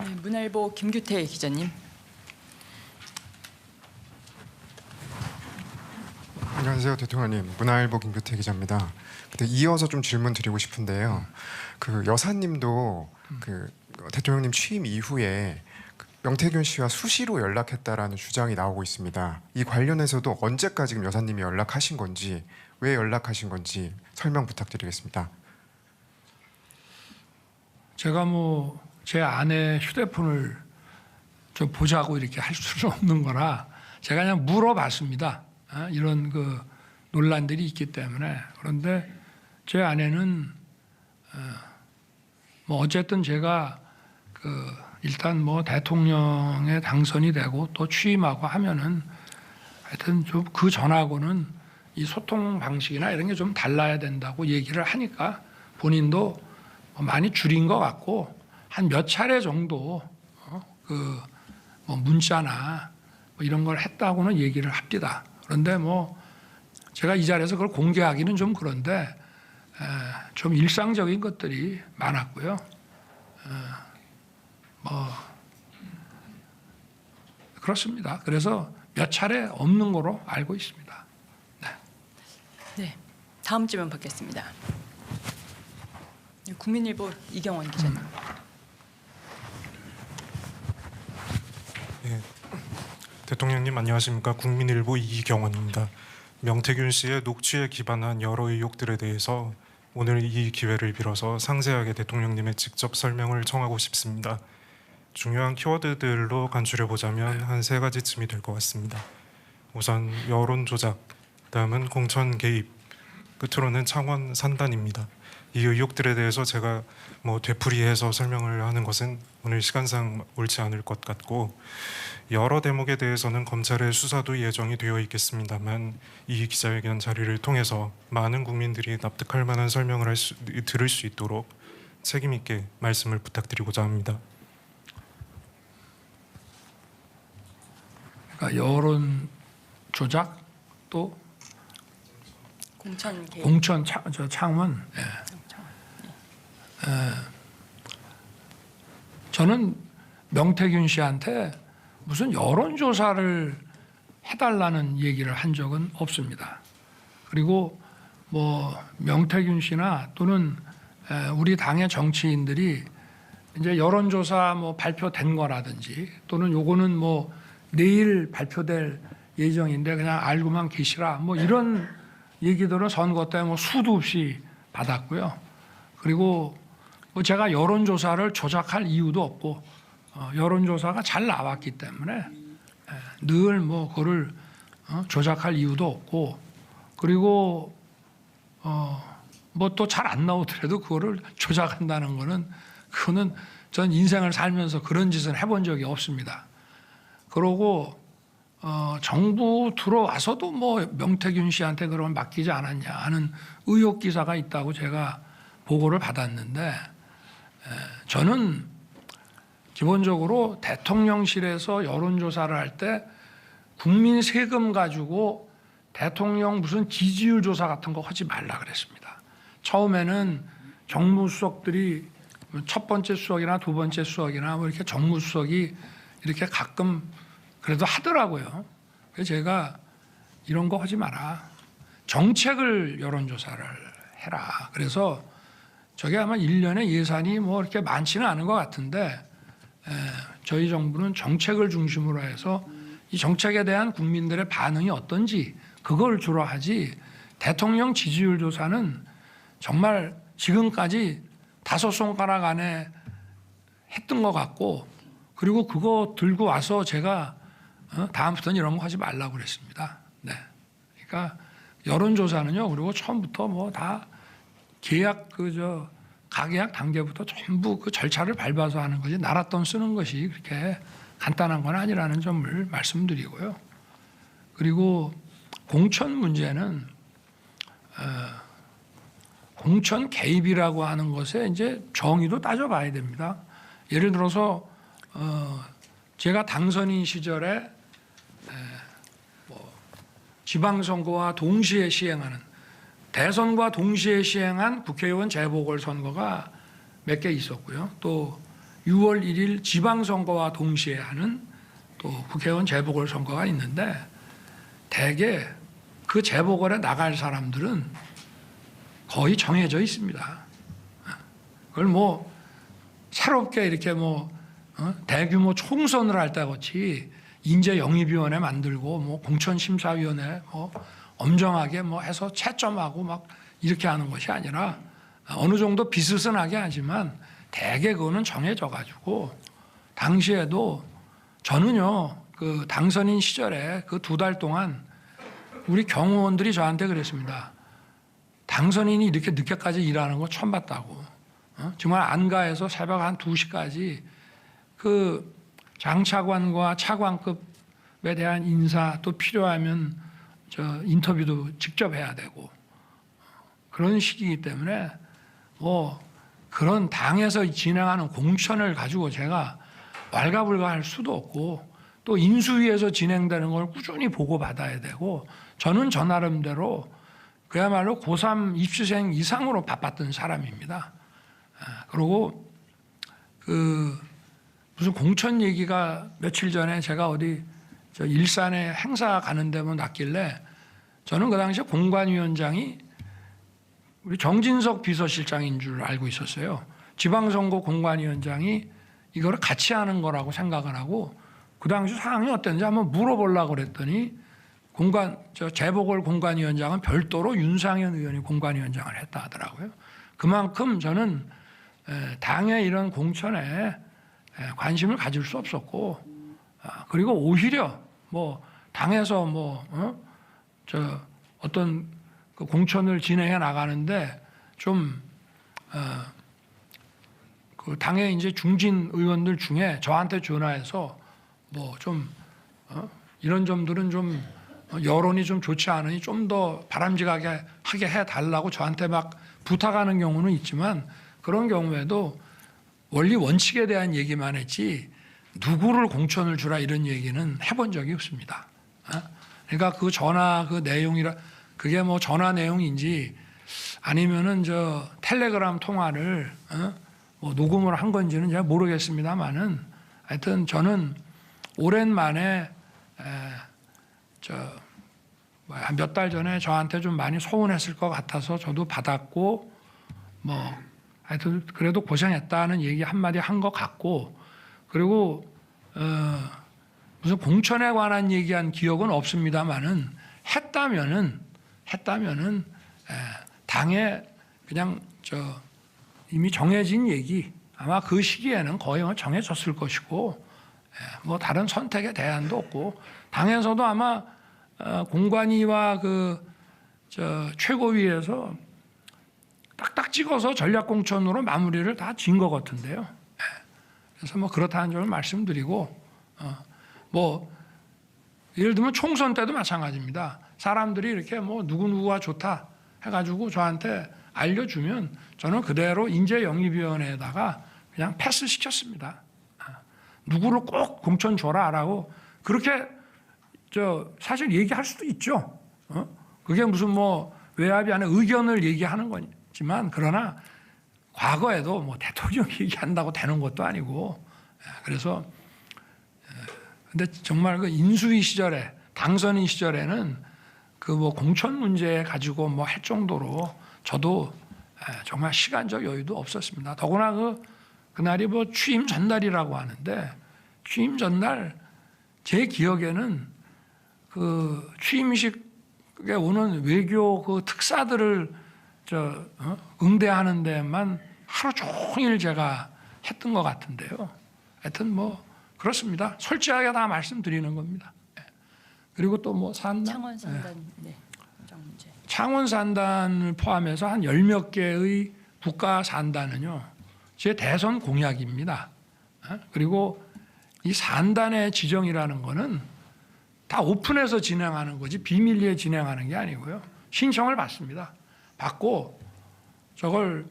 네, 문화일보 김규태 기자님. 안녕하세요, 대통령님. 문화일보 김규태 기자입니다. 근데 이어서 좀 질문 드리고 싶은데요. 그 여사님도 그 대통령님 취임 이후에 그 명태균 씨와 수시로 연락했다라는 주장이 나오고 있습니다. 이 관련해서도 언제까지 지금 여사님이 연락하신 건지, 왜 연락하신 건지 설명 부탁드리겠습니다. 제가 뭐 제 아내 휴대폰을 좀 보자고 이렇게 할 수는 없는 거라 제가 그냥 물어봤습니다. 이런 그 논란들이 있기 때문에. 그런데 제 아내는 뭐 어쨌든 제가 그 일단 뭐 대통령에 당선이 되고 또 취임하고 하면은 하여튼 좀 그 전하고는 이 소통 방식이나 이런 게 좀 달라야 된다고 얘기를 하니까 본인도 많이 줄인 것 같고 한 몇 차례 정도 그 뭐 문자나 뭐 이런 걸 했다고는 얘기를 합니다. 그런데 뭐 제가 이 자리에서 그걸 공개하기는 좀 그런데 좀 일상적인 것들이 많았고요. 뭐 그렇습니다. 그래서 몇 차례 없는 거로 알고 있습니다. 네, 다음 질문 받겠습니다. 네, 국민일보 이경원 기자님. 예, 대통령님 안녕하십니까? 국민일보 이경원입니다. 명태균 씨의 녹취에 기반한 여러 의혹들에 대해서 오늘 이 기회를 빌어서 상세하게 대통령님의 직접 설명을 청하고 싶습니다. 중요한 키워드들로 간추려 보자면 한 세 가지쯤이 될 것 같습니다. 우선 여론 조작, 다음은 공천 개입, 끝으로는 창원 산단입니다. 이 의혹들에 대해서 제가 뭐 되풀이해서 설명을 하는 것은 오늘 시간상 옳지 않을 것 같고, 여러 대목에 대해서는 검찰의 수사도 예정이 되어 있겠습니다만 이 기자회견 자리를 통해서 많은 국민들이 납득할 만한 설명을 들을 수 있도록 책임 있게 말씀을 부탁드리고자 합니다. 그러니까 여론 조작 또 공천 개입. 공천 창원. 저는 명태균 씨한테 무슨 여론조사를 해달라는 얘기를 한 적은 없습니다. 그리고 뭐 명태균 씨나 또는 우리 당의 정치인들이 이제 여론조사 뭐 발표된 거라든지 또는 요거는 뭐 내일 발표될 예정인데 그냥 알고만 계시라 뭐 이런 얘기들은 선거 때 뭐 수도 없이 받았고요. 그리고 뭐 제가 여론조사를 조작할 이유도 없고 여론조사가 잘 나왔기 때문에 늘 뭐 그거를 조작할 이유도 없고, 그리고 뭐 또 잘 안 나오더라도 그거를 조작한다는 거는 그거는 전 인생을 살면서 그런 짓은 해본 적이 없습니다. 그러고 정부 들어와서도 뭐 명태균 씨한테 그러면 맡기지 않았냐 하는 의혹 기사가 있다고 제가 보고를 받았는데, 저는 기본적으로 대통령실에서 여론조사를 할 때 국민 세금 가지고 대통령 무슨 지지율 조사 같은 거 하지 말라 그랬습니다. 처음에는 정무수석들이 첫 번째 수석이나 두 번째 수석이나 뭐 이렇게 정무수석이 이렇게 가끔 그래도 하더라고요. 그래서 제가 이런 거 하지 마라. 정책을 여론조사를 해라. 그래서 저게 아마 1년에 예산이 뭐 이렇게 많지는 않은 것 같은데 저희 정부는 정책을 중심으로 해서 이 정책에 대한 국민들의 반응이 어떤지 그걸 주로 하지, 대통령 지지율 조사는 정말 지금까지 5손가락 안에 했던 것 같고, 그리고 그거 들고 와서 제가 다음부터는 이런 거 하지 말라고 그랬습니다. 네. 그러니까 여론조사는요, 그리고 처음부터 뭐 다 계약 가계약 단계부터 전부 그 절차를 밟아서 하는 거지 날았던 쓰는 것이 그렇게 간단한 건 아니라는 점을 말씀드리고요. 그리고 공천 문제는 공천 개입이라고 하는 것에 이제 정의도 따져봐야 됩니다. 예를 들어서 제가 당선인 시절에 뭐 지방선거와 동시에 시행하는, 대선과 동시에 시행한 국회의원 재보궐선거가 몇 개 있었고요. 또 6월 1일 지방선거와 동시에 하는 또 국회의원 재보궐선거가 있는데 대개 그 재보궐에 나갈 사람들은 거의 정해져 있습니다. 그걸 뭐 새롭게 이렇게 뭐 대규모 총선을 할 때 같이 인재영입위원회 만들고 뭐 공천심사위원회 뭐 엄정하게 뭐 해서 채점하고 막 이렇게 하는 것이 아니라 어느 정도 비스슨하게 하지만 대개 그거는 정해져 가지고 당시에도 저는요 그 당선인 시절에 그 2달 동안 우리 경호원들이 저한테 그랬습니다. 당선인이 이렇게 늦게까지 일하는 거 처음 봤다고. 정말 안가에서 새벽 한 2시까지 그 장차관과 차관급에 대한 인사 또 필요하면 저 인터뷰도 직접 해야 되고 그런 시기이기 때문에 뭐 그런 당에서 진행하는 공천을 가지고 제가 왈가불가할 수도 없고 또 인수위에서 진행되는 걸 꾸준히 보고받아야 되고 저는 저 나름대로 그야말로 고3 입시생 이상으로 바빴던 사람입니다. 그리고 그 무슨 공천 얘기가 며칠 전에 제가 어디 저 일산에 행사 가는데 뭐 났길래 저는 그 당시에 공관위원장이 우리 정진석 비서실장인 줄 알고 있었어요. 지방선거 공관위원장이 이거를 같이 하는 거라고 생각을 하고 그 당시 상황이 어땠는지 한번 물어보려고 그랬더니 재보궐 공관위원장은 별도로 윤상현 의원이 공관위원장을 했다 하더라고요. 그만큼 저는 당의 이런 공천에 관심을 가질 수 없었고 그리고 오히려 뭐 당에서 어떤 그 공천을 진행해 나가는데 좀 그 당의 이제 중진 의원들 중에 저한테 전화해서 뭐 좀 이런 점들은 좀 여론이 좀 좋지 않으니 좀 더 바람직하게 하게 해달라고 저한테 막 부탁하는 경우는 있지만 그런 경우에도 원리 원칙에 대한 얘기만 했지 누구를 공천을 주라 이런 얘기는 해본 적이 없습니다. 그러니까 그 전화 그 내용이라 그게 뭐 전화 내용인지 아니면은 저 텔레그램 통화를 뭐 녹음을 한 건지는 잘 모르겠습니다만은 하여튼 저는 오랜만에 한 몇 달 전에 저한테 좀 많이 소원했을 것 같아서 저도 받았고 뭐 하여튼 그래도 고생했다는 얘기 한마디 한 것 같고 그리고 무슨 공천에 관한 얘기한 기억은 없습니다만은 했다면은 당에 그냥 이미 정해진 얘기 아마 그 시기에는 거의 정해졌을 것이고 뭐 다른 선택의 대안도 없고 당에서도 아마 공관위와 최고위에서 딱딱 찍어서 전략공천으로 마무리를 다 지은 것 같은데요. 그래서 뭐 그렇다는 점을 말씀드리고 뭐 예를 들면 총선 때도 마찬가지입니다. 사람들이 이렇게 뭐 누구누구가 좋다 해가지고 저한테 알려주면 저는 그대로 인재영입위원회에다가 그냥 패스시켰습니다. 누구를 꼭 공천 줘라라고 그렇게 사실 얘기할 수도 있죠. 그게 무슨 뭐 외압이 아니라 의견을 얘기하는 거지만 그러나 과거에도 뭐 대통령 얘기한다고 되는 것도 아니고 그래서 근데 정말 그 인수위 시절에 당선인 시절에는 그 뭐 공천 문제 가지고 뭐 할 정도로 저도 정말 시간적 여유도 없었습니다. 더구나 그날이 뭐 취임 전날이라고 하는데 취임 전날 제 기억에는 그 취임식에 오는 외교 그 특사들을 응대하는 데만 하루 종일 제가 했던 것 같은데요. 하여튼 뭐 그렇습니다. 솔직하게 다 말씀드리는 겁니다. 그리고 또 뭐 산단 창원 산단 공정 문제. 창원 산단을 포함해서 한 10몇 개의 국가 산단은요. 제 대선 공약입니다. 그리고 이 산단의 지정이라는 거는 다 오픈해서 진행하는 거지 비밀리에 진행하는 게 아니고요. 신청을 받습니다. 받고 저걸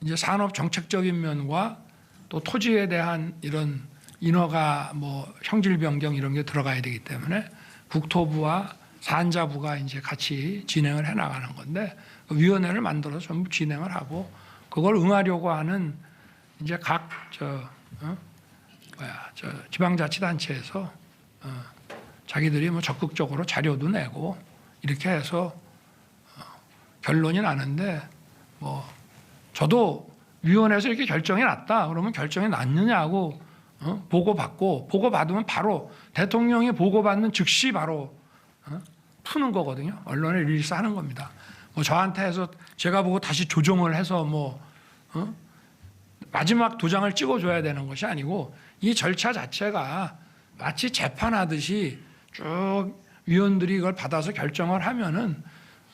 이제 산업 정책적인 면과 또 토지에 대한 이런 인허가 뭐 형질 변경 이런 게 들어가야 되기 때문에 국토부와 산자부가 이제 같이 진행을 해 나가는 건데 그 위원회를 만들어서 전부 진행을 하고 그걸 응하려고 하는 이제 각 지방자치단체에서 자기들이 뭐 적극적으로 자료도 내고 이렇게 해서 결론이 나는데 뭐 저도 위원회에서 이렇게 결정이 났다 그러면 결정이 났느냐고 보고받고 보고받으면 바로 대통령이 보고받는 즉시 바로 푸는 거거든요. 언론에 릴리스하는 겁니다. 뭐 저한테 해서 제가 보고 다시 조정을 해서 뭐 마지막 도장을 찍어줘야 되는 것이 아니고 이 절차 자체가 마치 재판하듯이 쭉 위원들이 이걸 받아서 결정을 하면은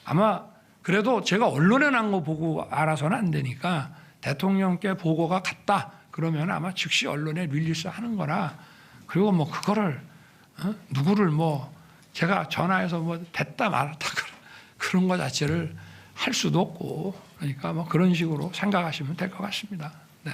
아마 그래도 제가 언론에 난 거 보고 알아서는 안 되니까 대통령께 보고가 갔다 그러면 아마 즉시 언론에 릴리스 하는 거라 그리고 뭐 그거를 누구를 뭐 제가 전화해서 뭐 됐다 말았다 그런 거 자체를 할 수도 없고 그러니까 뭐 그런 식으로 생각하시면 될 것 같습니다. 네.